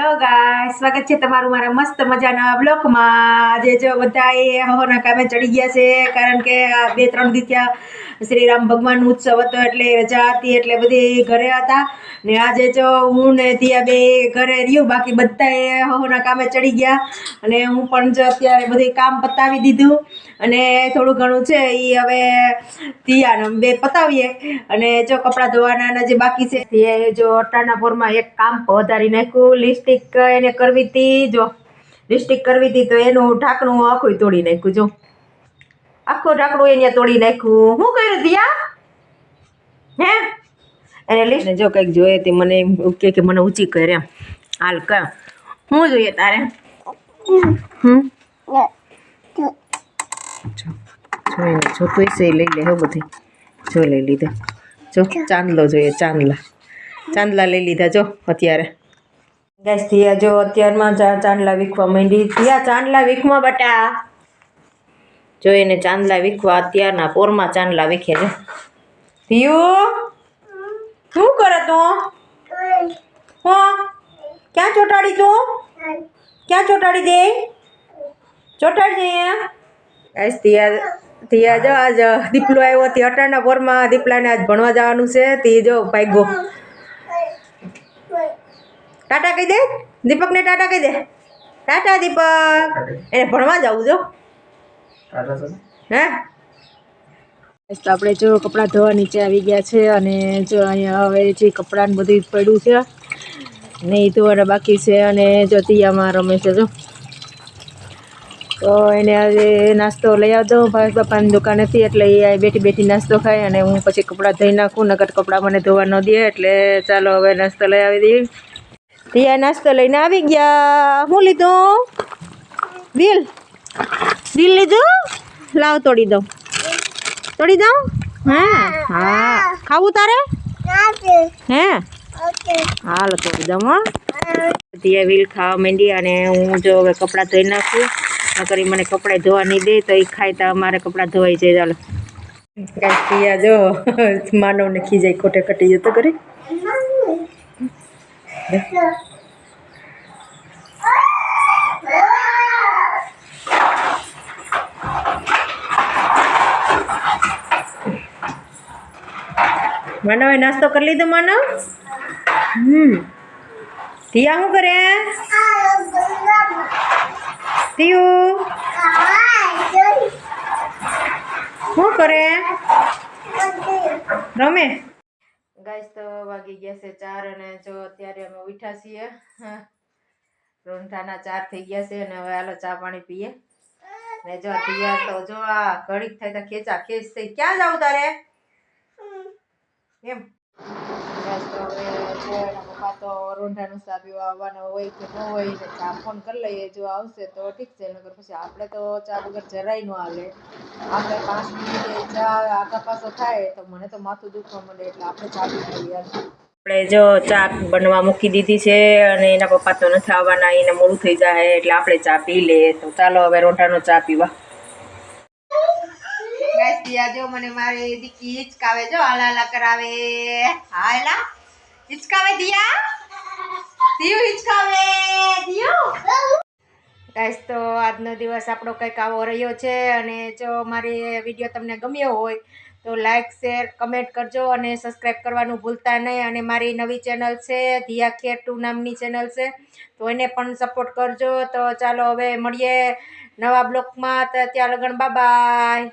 Hello guys, સ્વાગત છે તમારું મારા મસ્ત મજાના બ્લોગમાં। આજે જો બધાએ હવના કામે ચડી ગયા છે, કારણ કે આ 2-3 દી ત્યાં શ્રીરામ ભગવાનનો ઉત્સવ હતો એટલે રજા હતી, એટલે બધી ઘરે હતા ને આજે જો હું ને દિયા બે ઘરે રહ્યું, બાકી બધાએ હવના કામે ચડી ગયા અને હું પણ જો અત્યારે બધું કામ પતાવી દીધું અને થોડું ઘણું છે એ હવે દિયાને બે પતાવીએ અને જો કપડાં ધોવાના જે બાકી છે એ જો અટાણા પોરમાં એક કામ વધારી નાખ્યું। લિપસ્ટિક એને કરવી હતી, જો લિપસ્ટિક કરવી હતી તો એનું ઢાંકણું આખું તોડી નાખ્યું, જો આખું ઢાંકણું એને તોડી નાખ્યું। શું કર્યું દિયા? હે એને લિસ્ટ જો કંઈક જોઈએ તે મને એમ કે મને ઊંચી કરે એમ હાલ કર શું જોઈએ તારે? જો પૈસે લઈ લે, હવે બધી જો લઈ લીધા, જો ચાંદલો જોઈએ, ચાંદલા લઈ લીધા જો અત્યારે ગેસ થયા। જો અત્યારમાં ચાંદલા વીખવા માંડી થયા, ચાંદલા વીખવા બટા જો એને ચાંદલા વીખવા અત્યારના પોરમાં ચાંદલા વીખે છે। થયું શું કરે તું? ક્યાં ચોટાડી તું? ક્યાં ચોટાડી દે? ચોટાડી દે ગેસ થયા। જો આજ દીપલો આવ્યો હતી અટાણા પોરમાં, દીપલાને આજ ભણવા જવાનું છે તે જો ભાગ્યો। ટાટા કહી દે દીપકને, ટાટા કહી દે, ટાટા દીપક, એને ભણવા જવું જો હે। તો આપણે જો કપડાં ધોવા નીચે આવી ગયા છે અને જો અહીંયા હવે જે કપડાં બધું પડ્યું છે ને એ ધોવાના બાકી છે અને જો તિયામાં રમે છે જો, તો એને આજે નાસ્તો લઈ આવતો ભાઈ બાપાની દુકાનેથી, એટલે એ બેઠી બેઠી નાસ્તો ખાય અને હું પછી કપડાં ધોઈ નાખું, નકર કપડાં મને ધોવા ન દે, એટલે ચાલો હવે નાસ્તો લઈ આવી દઈએ। તિયા નાસ્તો લઈને આવી ગયા। શું લીધું? દિલ લીધું? લાવ તોડી દઉં, તોડી દઉં? હા ખાવું તારે? હે હાલો તોડી દઉં હો। તિયા વિલ ખાવા માંડી અને હું જો હવે કપડાં ધોઈ નાખું, નકર મને કપડાં ધોવા નહીં દે, તો એ ખાય તો અમારે કપડાં ધોવાઈ જાય। ચાલો કાંઈ તિયા જો માનવને ખીજાય ખોટે કટી જતો કરી માનવે નાસ્તો કરી લીધો? માનવ તિયા શું કરે? તિયું શું કરે? રમે ગાઈસ। તો વાગી ગયા છે 4 અને જો અત્યારે અમે ઉઠ્યા છીએ, રોંઢાના 4 થઈ ગયા છે અને હવે હાલો ચા પાણી પીએ ને જો તિયા તો જો આ ઘડીક થાય તો ખેંચા ખેંચ થઈ, ક્યાં જાવ તારે એમ ગાઈસ। તો હવે જો એના પપ્પા તો રોંઢાનું ચા પીવા આવવાના હોય કે ન હોય ને ચા ફોન કરી લઈએ, જો આવશે તો ઠીક છે, નકર પછી આપણે તો ચા વગર જરાય ન હાલે। આપણે 5 મિનિટે ચા આગા પાછો થાય તો મને તો માથું દુખવા માંડે, એટલે આપણે ચા પી લઈએ। આપણે જો ચા બનવા મૂકી દીધી છે અને એના પપ્પા તો નથી આવવાના, એને મોડું થઈ જાય એટલે આપણે ચા પી લઈએ। તો ચાલો હવે રોંઢાનો ચા પીવા ગાઈસ। તિયા જો મને મારી દીકી હિચકાવે, જો હાલા કરાવે, હા એલા હિચકાવે દિયા, દિયું હિચકાવે દિયું ગાઈસ। તો આજનો દિવસ આપણો કંઈક આવો રહ્યો છે અને જો મારી વિડીયો તમને ગમ્યો હોય તો લાઈક શેર કમેન્ટ કરજો અને સબસ્ક્રાઈબ કરવાનું ભૂલતા નહીં, અને મારી નવી ચેનલ છે દિયા ખેર 2 નામની ચેનલ છે, તો એને પણ સપોર્ટ કરજો। તો ચાલો હવે મળીએ નવા બ્લોગમાં, ત્યાં લગન બાય બાય।